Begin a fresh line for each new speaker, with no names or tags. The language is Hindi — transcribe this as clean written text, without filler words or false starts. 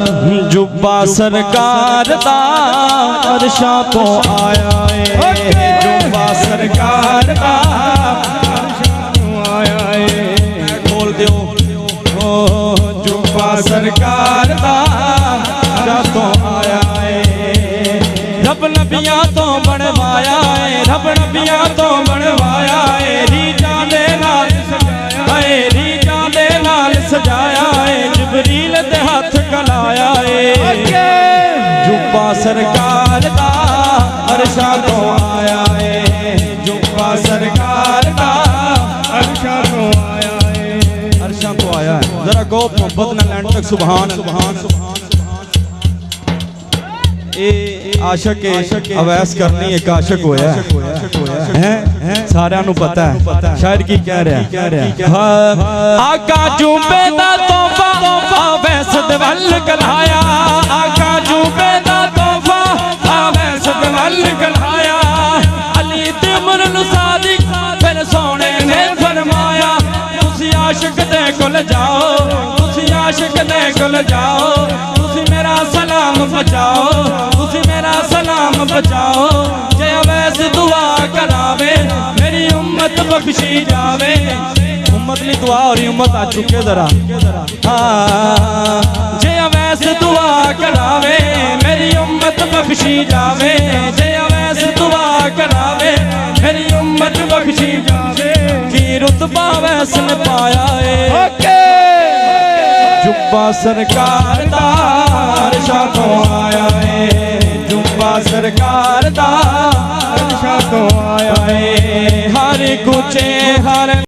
जुब्बा सरकार दा अरशा तो आया है। जुब्बा सरकार दा अरशा तो आया है। खोल दो जुब्बा सरकार दा अरशा तो आया है। रब नबियां तो बनवाया है, रब नबियां तो बनवाया है। रीजा दे नाल सजाया है, रीजा दे नाल सजाया है। जिबरील दे हाथ कलाया है। जुब्बा सरकार दा अरशा तो आया है। जुब्बा सरकार दा अरशा तो आया है। अरशा तो आया है। जरा गो मोहब्बत न लैंड तक सुभान सुभान सुभान। आशक अवैस करनी एक आशक होया है, सारियां नू पता है। शायर की कह रहा आका जुबे दा तोहफा अवैस दे वल कलाया। आका जुबे दा तोहफा अवैस दे वल कलाया। अली ते उमर नू सादिक फिर सोने ने फरमाया तुसी आशिक दे कोल जाओ, तुसी आशिक दे कोल जाओ। तुसी मेरा सलाम बचाओ, तुसी मेरा सलाम बचाओ। जे अवैस दुआ करावे मेरी उम्मत बख्शी जावे। उम्मत ली दुआ और उम्मत आ चुके जरा। जे अवैस दुआ करावे मेरी उम्मत बख्शी जावे। जे अवैस दुआ करावे मेरी उम्मत बख्शी जावे। की रुतबा अवैस ने पाया है। जुब्बा सरकार दा अरशा तो आया है। जुब्बा सरकार दा अरशा तो आया है। हर कुचे हर